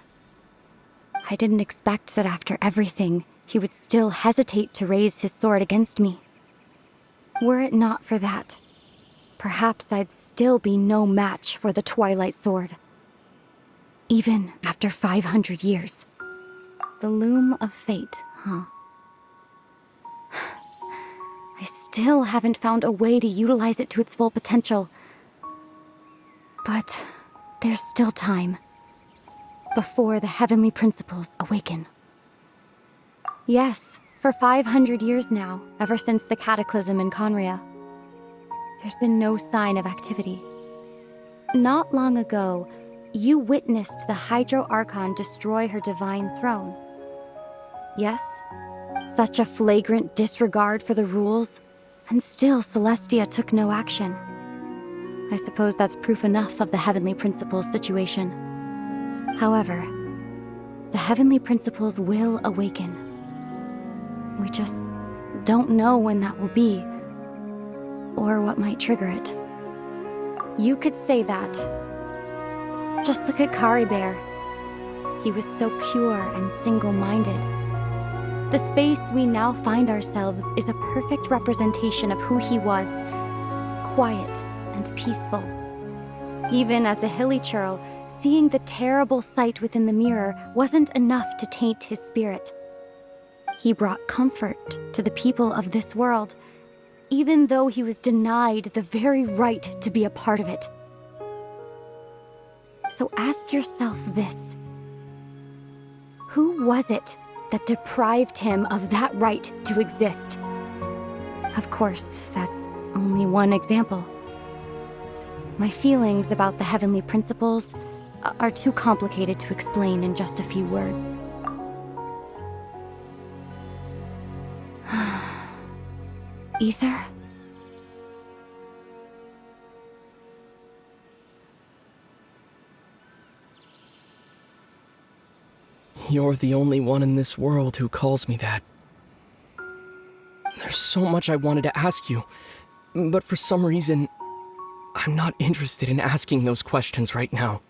I didn't expect that after everything, he would still hesitate to raise his sword against me. Were it not for that, perhaps I'd still be no match for the Twilight Sword. Even after 500 years. The loom of fate, huh? I still haven't found a way to utilize it to its full potential. But there's still time. Before the heavenly principles awaken. Yes, for 500 years now, ever since the cataclysm in Conria, there's been no sign of activity. Not long ago, you witnessed the Hydro Archon destroy her divine throne. Yes, such a flagrant disregard for the rules, and still Celestia took no action. I suppose that's proof enough of the Heavenly Principles situation. However, the Heavenly Principles will awaken. We just don't know when that will be, or what might trigger it. You could say that. Just look at Kari Bear. He was so pure and single-minded. The space we now find ourselves is a perfect representation of who he was. Quiet and peaceful. Even as a Hilichurl, seeing the terrible sight within the mirror wasn't enough to taint his spirit. He brought comfort to the people of this world, even though he was denied the very right to be a part of it. So ask yourself this. Who was it that deprived him of that right to exist? Of course, that's only one example. My feelings about the heavenly principles are too complicated to explain in just a few words. Ether? You're the only one in this world who calls me that. There's so much I wanted to ask you, but for some reason, I'm not interested in asking those questions right now.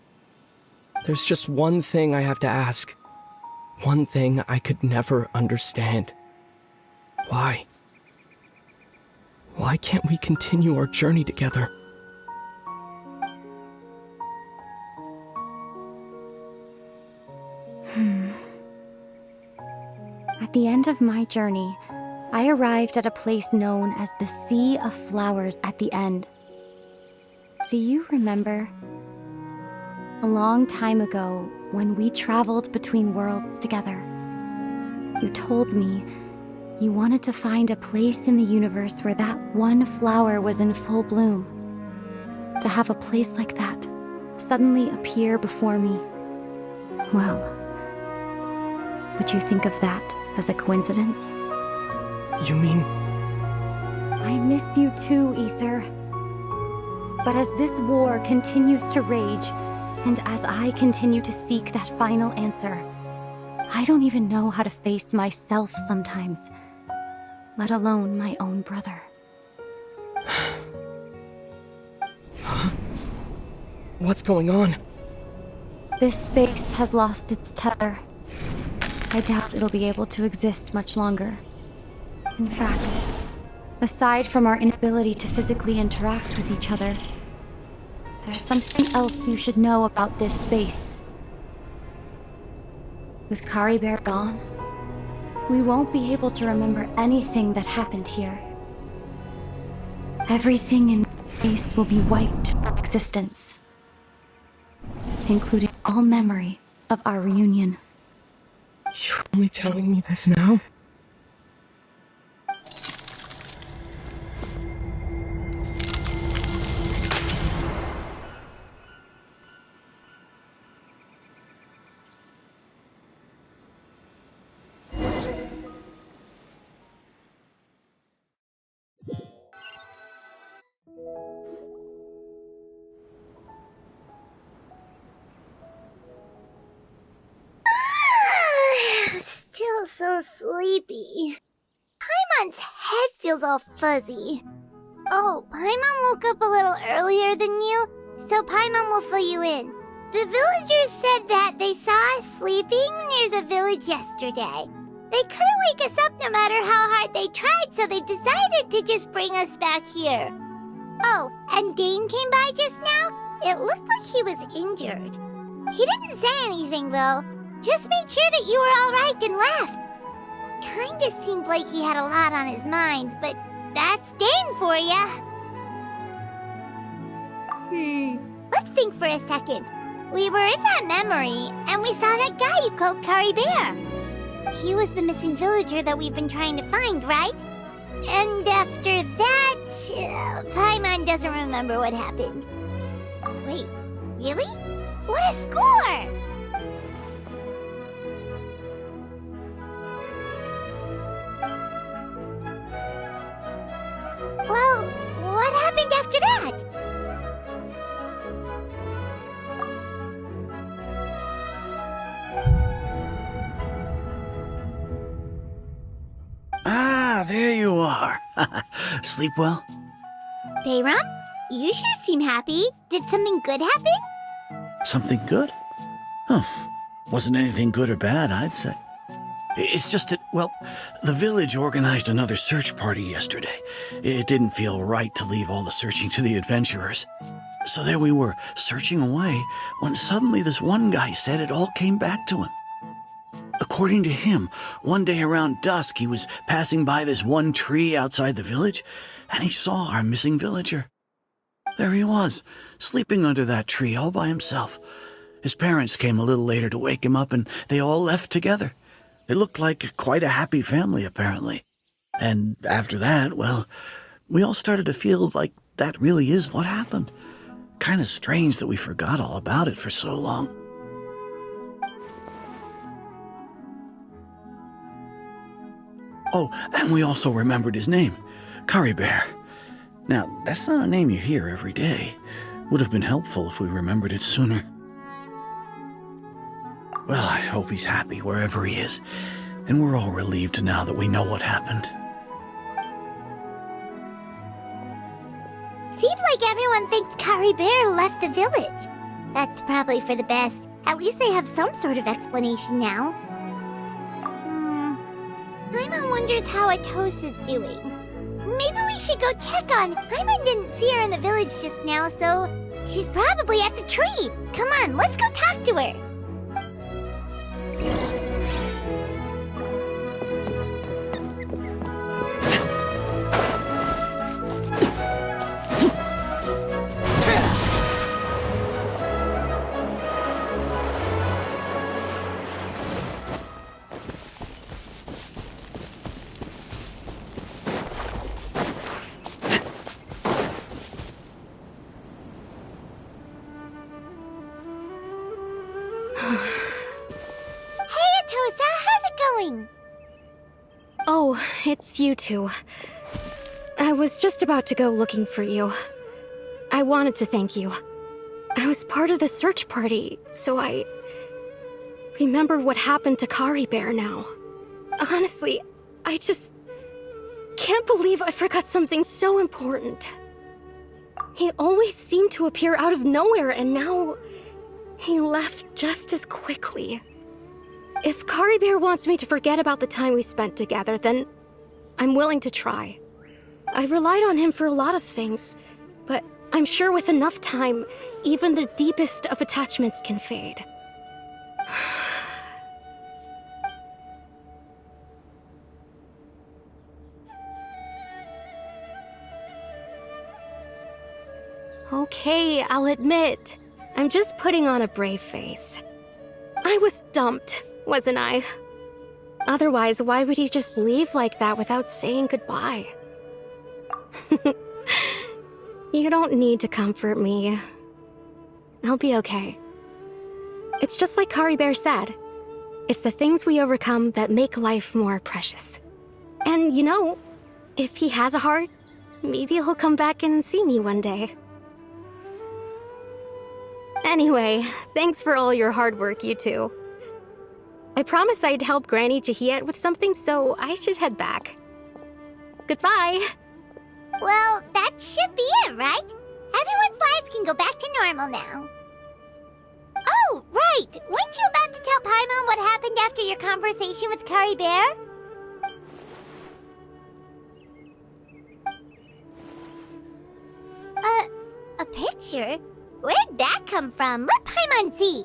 There's just one thing I have to ask. One thing I could never understand. Why? Why can't we continue our journey together? At the end of my journey, I arrived at a place known as the Sea of Flowers at the end. Do you remember? A long time ago, when we traveled between worlds together, you told me you wanted to find a place in the universe where that one flower was in full bloom. To have a place like that suddenly appear before me. Well, would you think of that as a coincidence? You mean... I miss you too, Ether. But as this war continues to rage, and as I continue to seek that final answer, I don't even know how to face myself sometimes, let alone my own brother. What's going on? This space has lost its tether. I doubt it'll be able to exist much longer. In fact, aside from our inability to physically interact with each other, there's something else you should know about this space. With Kari Bear gone, we won't be able to remember anything that happened here. Everything in this space will be wiped from existence, including all memory of our reunion. You're only telling me this now? Still so sleepy. Paimon's head feels all fuzzy. Oh, Paimon woke up a little earlier than you, so Paimon will fill you in. The villagers said that they saw us sleeping near the village yesterday. They couldn't wake us up no matter how hard they tried, so they decided to just bring us back here. Oh, and Dane came by just now. It looked like he was injured. He didn't say anything, though. Just made sure that you were all right and left. Kinda seemed like he had a lot on his mind, but that's Dane for ya. Let's think for a second. We were in that memory, and we saw that guy you called Kari Bear. He was the missing villager that we've been trying to find, right? And after that, Paimon doesn't remember what happened. Wait, really? What a score! Well, what happened after that? Ah, there you are. Sleep well? Bayram, you sure seem happy. Did something good happen? Something good? Huh. Wasn't anything good or bad, I'd say. It's just that, well, the village organized another search party yesterday. It didn't feel right to leave all the searching to the adventurers. So there we were, searching away, when suddenly this one guy said it all came back to him. According to him, one day around dusk he was passing by this one tree outside the village, and he saw our missing villager. There he was, sleeping under that tree all by himself. His parents came a little later to wake him up, and they all left together. It looked like quite a happy family, apparently. And after that, well, we all started to feel like that really is what happened. Kind of strange that we forgot all about it for so long. Oh, and we also remembered his name, Curry Bear. Now, that's not a name you hear every day. Would have been helpful if we remembered it sooner. Well, I hope he's happy wherever he is, and we're all relieved now that we know what happened. Seems like everyone thinks Curry Bear left the village. That's probably for the best. At least they have some sort of explanation now. Paimon wonders how Atosa's doing. Maybe we should go check on... Paimon didn't see her in the village just now, so... she's probably at the tree. Come on, let's go talk to her. Oh, it's you two. I was just about to go looking for you. I wanted to thank you. I was part of the search party, so I remember what happened to Curry Bear now. Honestly, I just can't believe I forgot something so important. He always seemed to appear out of nowhere, and now he left just as quickly. If Curry Bear wants me to forget about the time we spent together, then I'm willing to try. I relied on him for a lot of things, but I'm sure with enough time, even the deepest of attachments can fade. Okay, I'll admit, I'm just putting on a brave face. I was dumped, wasn't I? Otherwise, why would he just leave like that without saying goodbye? You don't need to comfort me. I'll be okay. It's just like Curry Bear said. It's the things we overcome that make life more precious. And you know, if he has a heart, maybe he'll come back and see me one day. Anyway, thanks for all your hard work, you two. I promised I'd help Granny Jahiet with something, so I should head back. Goodbye! Well, that should be it, right? Everyone's lives can go back to normal now. Oh, right! Weren't you about to tell Paimon what happened after your conversation with Curry Bear? A picture? Where'd that come from? Let Paimon see!